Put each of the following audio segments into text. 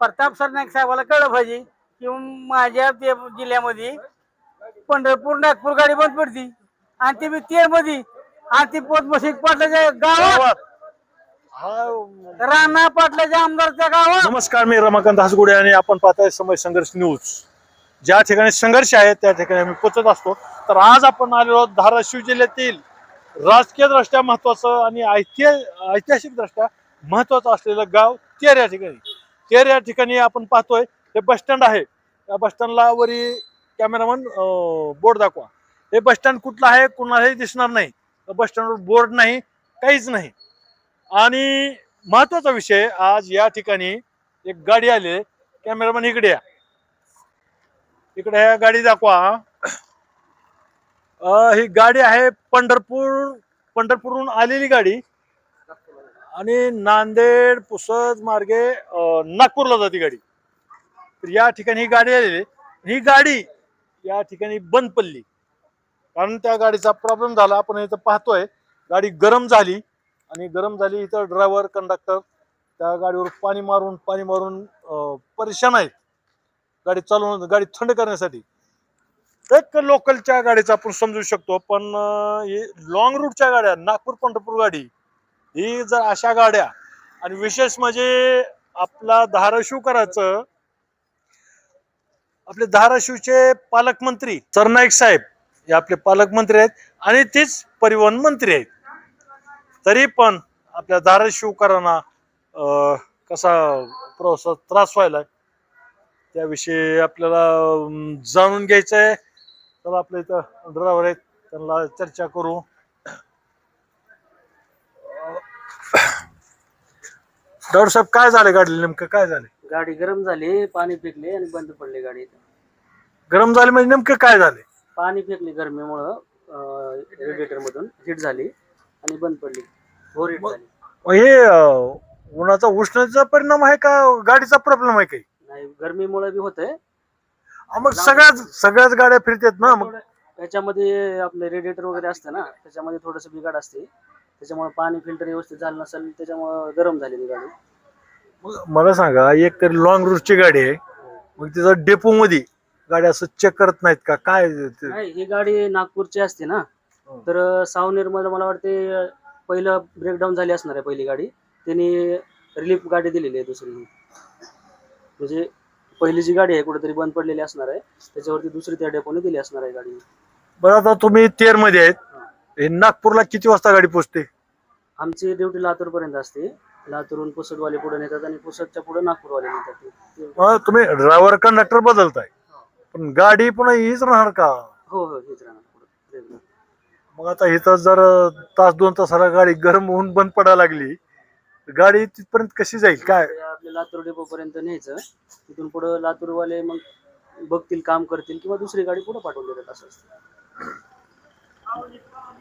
प्रताप सरनाईक साहेबाला कळलं पाहिजे की माझ्या जिल्ह्यामध्ये पंढरपूर नागपूर गाडी बंद पडती आणि ती बी तेर मध्ये आणि ती पोटमशीद पाटलाच्या गावात राणा पाटलाच्या आमदारच्या गावात. नमस्कार, मी रमाकांत हसगुडे आणि आपण पाहताय समय संघर्ष न्यूज. ज्या ठिकाणी संघर्ष आहे त्या ठिकाणी आम्ही पोहोचत असतो. तर आज आपण आलेलो आहोत धाराशिव जिल्ह्यातील राजकीय दृष्ट्या महत्वाचं आणि ऐतिहासिक दृष्ट्या महत्वाचं असलेलं गाव तेर या ठिकाणी. तेर या ठिकाणी आपण पाहतोय हे बस स्टँड आहे. या बस स्टँडला वरी कॅमेरामन बोर्ड दाखवा. हे बस स्टँड कुठलं आहे कुणालाही दिसणार नाही. बस स्टँडवर बोर्ड नाही, काहीच नाही. आणि महत्वाचा विषय, आज या ठिकाणी एक गाडी आली. कॅमेरामन इकडे या, इकडे ह्या गाडी दाखवा. ही गाडी आहे पंढरपूरहून आलेली गाडी आणि नांदेड पुसद मार्गे नागपूरला जाते गाडी. तर या ठिकाणी ही गाडी आलेली. ही गाडी या ठिकाणी बंद पडली कारण त्या गाडीचा प्रॉब्लेम झाला. आपण इथं पाहतोय गाडी गरम झाली आणि गरम झाली. इथं ड्रायव्हर कंडक्टर त्या गाडीवर पाणी मारून परेशान आहेत गाडी चालवून, गाडी थंड करण्यासाठी. एक लोकलच्या गाडीचा आपण समजू शकतो, पण लॉंग रूटच्या गाड्या, नागपूर पंढरपूर गाडी, ही जर अशा गाड्या, आणि विशेष म्हणजे आपला धाराशिवकरांचं, आपले धाराशिवचे पालकमंत्री सरनाईक साहेब हे आपले पालकमंत्री आहेत आणि तेच परिवहन मंत्री आहेत. तरी पण आपल्या धाराशिवकरांना कसा प्रवासात त्रास व्हायला त्याविषयी आपल्याला जाणून घ्यायचं आहे. तर आपल्या इथं ड्रायव्हर आहेत, त्यांना चर्चा करू. ड्रायव्हर साहेब, काय झालं गाडीला, नेमकं काय झालं? गाडी गरम झाली, पाणी फेकले आणि बंद पडली गाडी. गरम झाली म्हणजे नेमकं काय झालं? पाणी फेकले गरमीमुळं, रेडिएटर मधून हीट झाली आणि बंद पडली. हे उन्हाचा उष्णतेचा परिणाम आहे का गाडीचा प्रॉब्लेम आहे काही? नाही, गरमीमुळे बी होतंय. मग सगळ्याच गाड्या फिरतात ना. मग त्याच्यामध्ये आपले रेडिएटर वगैरे असतं ना, त्याच्यामध्ये थोडस बिघाड असते. त्याच्यामुळे पाणी फिल्टर व्यवस्थित झालं नसेल, त्याच्यामुळे गरम झालेली गाडी. मला सांगा, एक तर लॉंग रूटची गाडी आहे, मग तिथं डेपो मध्ये गाडी असं चेक करत नाहीत का काय? नाही, ही गाडी नागपूरची असते ना, तर सावनेर मध्ये मला वाटते पहिलं ब्रेकडाऊन झाली असणार आहे पहिली गाडी. त्यांनी रिलीफ गाडी दिलेली आहे दुसरी. म्हणजे पहिली जी गाडी आहे कुठेतरी बंद पडलेली असणार आहे, त्याच्यावरती दुसरी त्या डेपोने दिली असणार आहे गाडी. बरं, आता तुम्ही तेर मध्ये आहेत, हे नागपूरला किती वाजता गाडी पोहोचते? आमची ड्युटी लातूर पर्यंत असते. लातूरहून पुसदवाले पुढे नेतात आणि पुसदच्या पुढे नागपूरवाले नेतात. तुम्ही ड्रायव्हर कंडक्टर बदलताय, पण गाडी पुन्हा हीच राहणार का? हो हो, हीच राहणार. मग आता इथं जर तास 2 तासाला गाडी गरम होऊन बंद पडायला लागली, गाडी तिथपर्यंत कशी जाईल काय? आपल्या लातूर डेपो पर्यंत न्यायचं, तिथून पुढे लातूरवाले मग बघतील, काम करतील किंवा दुसरी गाडी पुढे पाठवून देतात, असं असतं.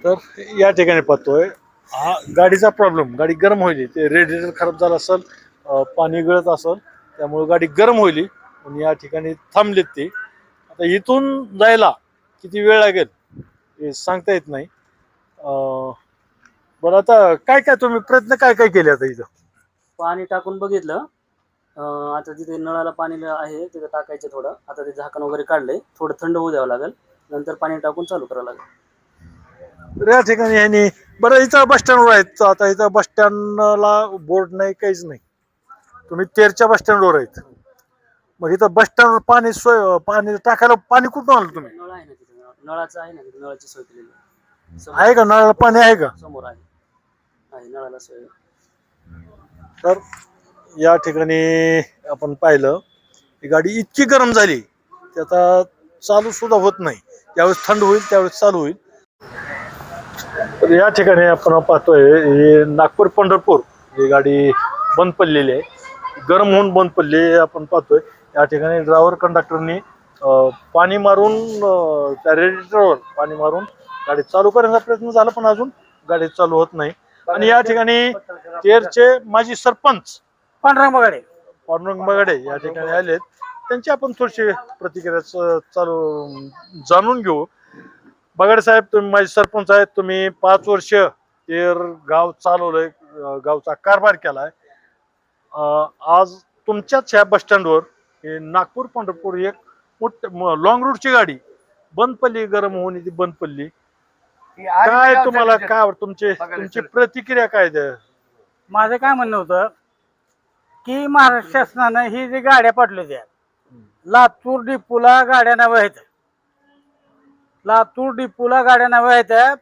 तर या ठिकाणी पाहतोय हा गाडीचा प्रॉब्लेम. गाडी गरम होईल, ते रेडिएटर खराब झालं असेल, पाणी गळत असेल, त्यामुळे गाडी गरम होईल आणि या ठिकाणी थांबलेत ते. आता इथून जायला किती वेळ लागेल हे सांगता येत नाही. बरं, आता काय तुम्ही प्रयत्न काय केले? आता इथं पाणी टाकून बघितलं. आता तिथे नळाला पाणी आहे, तिथे टाकायचं थोडं. आता ते झाकण वगैरे काढलंय, थोडं थंड होऊ द्यावं लागेल, नंतर पाणी टाकून चालू करावं लागेल. तर या ठिकाणी यांनी, बरं इथं बस स्टँडवर आहेत, आता इथं बस स्टँडला बोर्ड नाही, काहीच नाही. तुम्ही तेरच्या बस स्टँडवर आहेत, मग इथं बस स्टँडवर पाणी टाकायला पाणी कुठून आलं तुम्ही? नळ आहे ना तिथे, नळाचं आहे ना तिथे, नळाची सोय केलेली आहे का? नळाला पाणी आहे का? समोर आहे नळाला सोय. तर या ठिकाणी आपण पाहिलं ही गाडी इतकी गरम झाली की आता चालू सुद्धा होत नाही. त्यावेळेस थंड होईल, त्यावेळेस चालू होईल. तर या ठिकाणी आपण पाहतोय हे नागपूर पंढरपूर ही गाडी बंद पडलेली आहे, गरम होऊन बंद पडली. आपण पाहतोय या ठिकाणी ड्रायव्हर कंडक्टरनी पाणी मारून, त्या रेडिएटरवर पाणी मारून गाडी चालू करण्याचा प्रयत्न झाला, पण अजून गाडी चालू होत नाही. आणि या ठिकाणी तेरचे माजी सरपंच पांडुरंग बगाडे या ठिकाणी आलेत. त्यांची आपण थोडीशी प्रतिक्रिया जाणून घेऊ. बगाडे साहेब, तुम्ही माजी सरपंच आहेत, तुम्ही 5 वर्ष तेर गाव चालवलंय, गावचा कारभार केलाय. आज तुमच्याच ह्या बस स्टँडवर नागपूर पंढरपूर एक लॉंग रूटची गाडी बंद पडली, गरम होऊन ती बंद पडली. काय तुम्हाला काय आवडतं, तुमची प्रतिक्रिया काय द्या? माझं काय म्हणणं होतं की महाराष्ट्र शासनानं ही जी गाड्या पाठवल्या त्या लातूर डिपूला गाड्या नव्या आहेत, लातूर डिपूला गाड्या नव्या आहेत,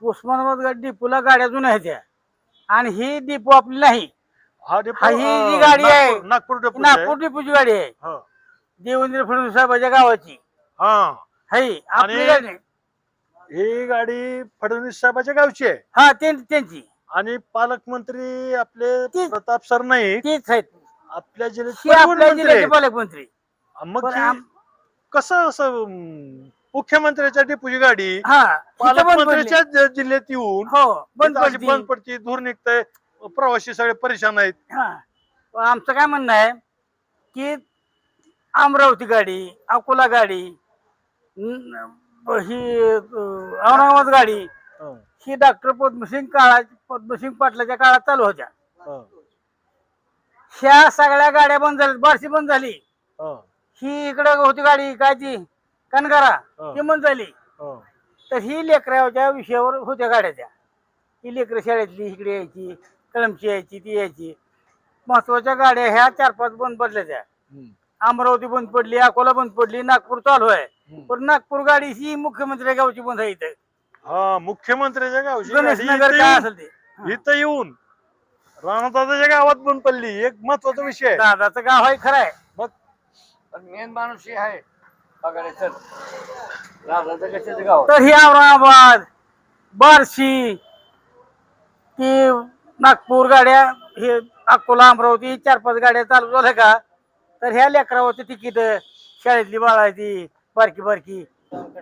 उस्मानाबाद डिपूला गाड्या जुन्या आहेत त्या. आणि ही डिपो आपली नाही, हा ही जी गाडी आहे नागपूर डेपो नागपूर डिपूची गाडी आहे, देवेंद्र फडणवीस साहेबांच्या गावाची. हा, ही आपली गाडी नाही. ही गाडी फडणवीस साहेबाच्या गावची आहे. हा त्यांची आणि पालकमंत्री आपले ती- प्रताप सर नाही, तीच आहेत, आपल्या ही जिल्ह्याचे आपल्या परिवहन जिल्ह्याचे मंत्री. पालकमंत्री. मग पण ही आम- कसं असं मुख्यमंत्र्याच्या डेपोची गाडी हा इथं बंद पडली. पालकमंत्र्याच्या जिल्ह्यात येऊन हो बंद इथं अशी पडली. बंद पडती, धूर निघतंय, प्रवासी सगळे परेशान आहेत. हा पण आमचं काय म्हणणं आहे की अमरावती गाडी, अकोला गाडी, ही औरंगाबाद गाडी, हं, ही डॉक्टर पद्मसिंग पाटलाच्या काळात चालू होत्या. हं, ह्या सगळ्या गाड्या बंद झाल्या, बारशी बंद झाली. हं, ही इकडे होती गाडी काय ती कनगारा, ती बंद झाली. हं. तर ही लेकराच्या विषयावर होत्या गाड्या त्या. ही लेकरं शाळेतली इकडे यायची, कळमची यायची, ती यायची. महत्वाच्या गाड्या ह्या 4-5 बंद पडल्या त्या. हं. अमरावती बंद पडली, अकोला बंद पडली, नागपूर चालू आहे. हं. पण नागपूर गाडी ही मुख्यमंत्री गावची बंद आहे इथं. हा, मुख्यमंत्र्याच्या गावची गणेश गाडी नगर इथं काय येऊन- असेल ते. इथं येऊन राणादादाच्या गावात बंद पडली. एक महत्वाचा विषय आहे. दादाचं गाव आहे खरं आहे. मग मेन माणूस हे आहे पगारेचं कशाचं गाव. तर ही औरंगाबाद, बार्शी, ती नागपूर गाड्या, हे अकोला, अमरावती 4-5 गाड्या चालू झाल्या का तर ह्या लेकरावरती तिकीट, शाळेतली बाळाची बारकी बारकी,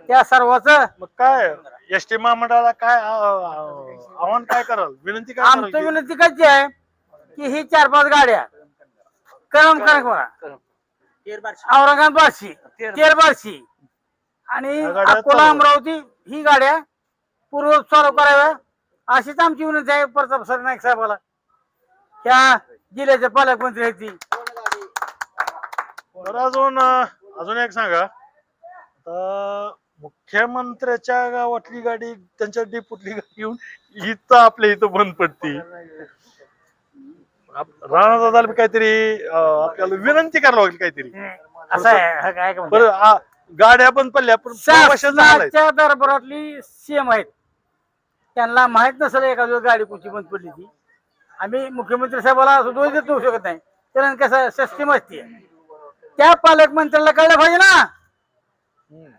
त्या सर्वांच मग काय एसटी महामंडळाला काय आव्हान काय कराल, विनंती काय कराल आमचं की- विनंती कशी आहे की ही 4-5 गाड्या औरंगाबाद, बार्शी, तेर बार्शी आणि ह्या गाड्या अकोला, चालू. अमरावती ही गाड्या पूर्व चालू कराव्या, अशीच आमची विनंती आहे प्रताप सर नाईक साहेबाला, ह्या जिल्ह्याचे पालकमंत्री आहेत ती. तर अजून एक सांगा, आता मुख्यमंत्र्याच्या गावातली गाडी त्यांच्या डिपोतली गाडी येऊन इथं आपल्या इथं बंद पडती. राणादादाला काहीतरी आपल्याला विनंती करावं लागेल काहीतरी. असं आहे हा काय का म्हणते. बरं, गाड्या बंद पडल्या पण प्रवाशांचं हाल आहेत. शासनाच्या दरबारातली सीएम आहेत, त्यांना माहित नसेल एखादी गाडी कुठची बंद पडली ती. आम्ही मुख्यमंत्री साहेबाला असं दोष देऊ शकत नाही, कारण कसं सिस्टीम असते. त्या पालकमंत्र्याला कळलं पाहिजे ना. हम्म.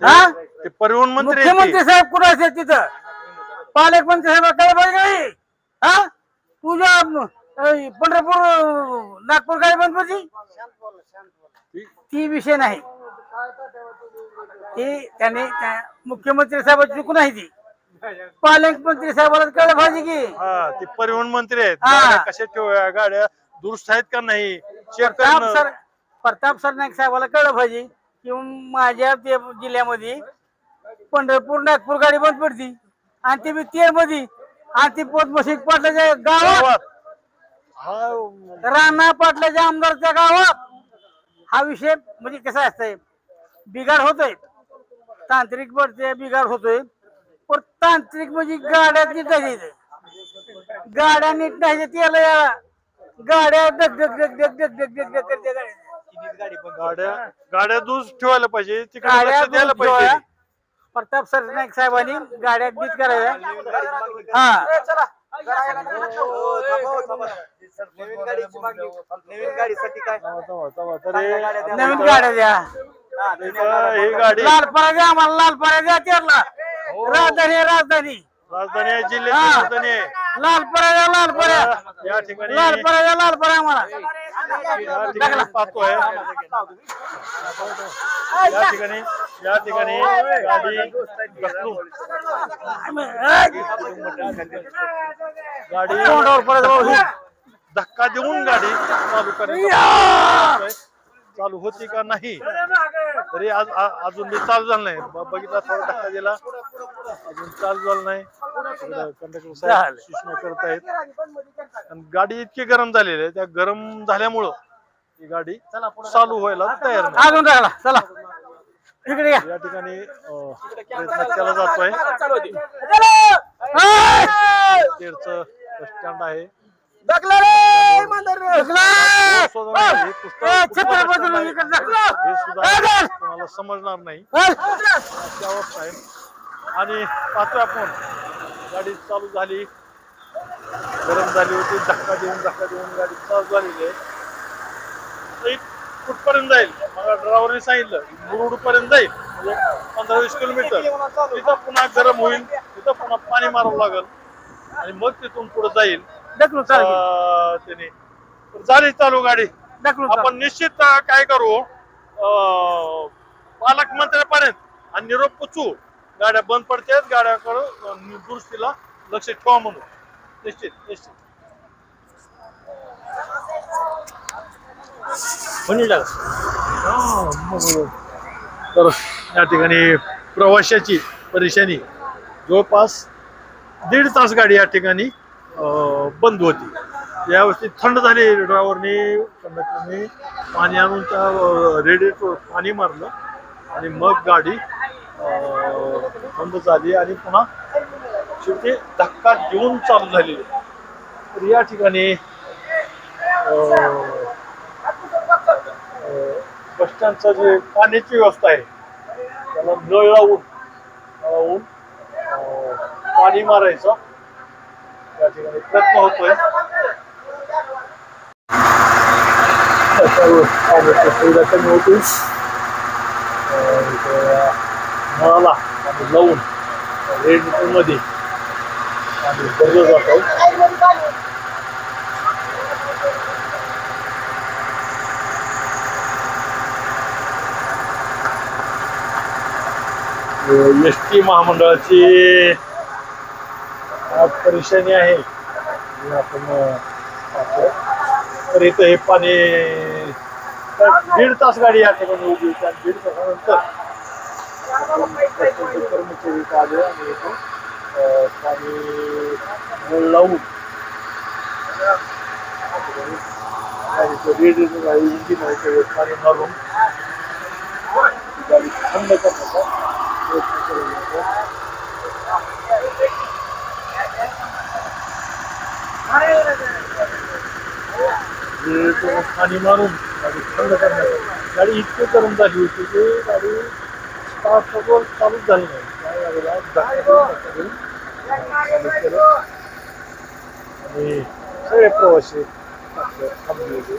हा ते परिवहन मंत्री आहेत ते. मुख्यमंत्री साहेब कुठं असतात तिथं, पालकमंत्री साहेब कळलं पाहिजे नाही. हा तुझ्या पंढरपूर नागपूर गाडी बंद पडली ती विषय नाही. ती त्याने मुख्यमंत्री साहेबांची चूक नाही, ती पालकमंत्री साहेबाला कळलं पाहिजे की. हा, ते परिवहन मंत्री आहेत. हा. गाड्या कशा ठेवूया, गाड्या दुरुस्त आहेत का नाही चेक करणं. प्रताप सर नाईक साहेबाला कळलं पाहिजे की माझ्या जिल्ह्यामध्ये पंढरपूर नागपूर गाडी बंद पडती आणि ती तेर मध्ये आणि ती पद्मसिंग पाटलाच्या गावात, गावात. हा, राणा पाटलाच्या आमदारच्या गावात हा विषय म्हणजे कसा असतंय, बिघाड होतोय, तांत्रिक पडते, बिघाड होतोय. पण तांत्रिक म्हणजे गाड्या नीट नाही, गाड्या नीट नाही, त्याला गाड्या डग डग डग डग डग डग डग डग करते गाड्या. गाड्या दुरुस्त ठेवायला पाहिजे, तिकडे गाड्या लक्ष द्यायला दुरुस्त पाहिजे. ठेवा. प्रताप सर नाईक साहेबांनी गाड्या नीट कराव्या. हा नवीन गाड्या द्या, ही गाडी लालपऱ्या द्या आम्हाला, लालपऱ्या द्या तेरला. राजधानी आहे, राजधानी, राजधानी आहे, जिल्ह्याची हा. राजधानी आहे. लालपऱ्या द्या, लालपऱ्या, या ठिकाणी लालपऱ्या द्या, लालपऱ्या आम्हाला. या ठिकाणी पाहतोय, या ठिकाणी गाडी ढकलून गाडी तोंडावर परत भाऊ. धक्का देऊन गाडी चालू करायची, चालू होती का नाही तरी अजून चालू झालं नाही. बघितला, थोडा धक्का दिला, अजून चालू झालं नाही. कंडक्टर साहेब झालं. सूचना करत आहेत. आणि गाडी इतकी गरम झालेली आहे, त्या गरम झाल्यामुळं ही गाडी चालू व्हायला तयार नाही. अजून राहिला चला इकडे या या ठिकाणी प्रयत्न केला जातोय. तेरचं बस स्टँड आहे. हे सुद्धा तुम्हाला समजणार नाही अशी अवस्था आहे. आणि पाहतोय आपण गाडी चालू झाली, गरम झाली होती, धक्का देऊन गाडी चालू झालेली आहे. कुठपर्यंत जाईल मला ड्रायव्हरने सांगितलं, मुरुड पर्यंत जाईल, म्हणजे 15-20 किलोमीटर. तिथं पुन्हा गरम होईल, तिथं पुन्हा पाणी मारावं लागेल आणि मग तिथून पुढे जाईल त्याने. झाली चालू गाडी. आपण निश्चित काय करू, पालकमंत्र्यापर्यंत आणि निरोप पोचू. गाड्या बंद पडतात, गाड्याकडं दुरुस्तीला लक्ष ठेवा म्हणून. निश्चित तर या ठिकाणी प्रवाशाची परेशानी जवळपास 1.5 तास गाडी या ठिकाणी बंद होती. यावेळी थंड झाली. ड्रायव्हरने कंडक्टरने पाणी आणून त्या रेडिएटर पाणी मारलं आणि मग गाडी बंद झाली आणि पुन्हा शेवटी धक्का देऊन चालू झाली. तर या ठिकाणी बस स्टँडचं जे पाण्याची व्यवस्था आहे त्याला नळ लावून पाणी मारायचं या ठिकाणी प्रयत्न होतोय. सुविधा कमी होती. नळाला पाणी लावून रेडिएटर मध्ये पाणी भरलं जातं. एसटी महामंडळाची परेशानी आहे. आपण पाहतो तर इथं हे पाणी 1.5 तास गाडी या ठिकाणी उभी होती आणि 1.5 तासानंतर कर्मचारी आले आणि इथून पाणी लावून इंजिन आहे पाणी मारून गाडी थंड करण्याचा प्रयत्न केला जातो. पाणी मारून गाडी थंड करण्याचा. गाडी इतकी गरम झाली होती की गाडी स्टार्ट चालूच झाली नाही. आणि सगळे प्रवासी थांबले होते.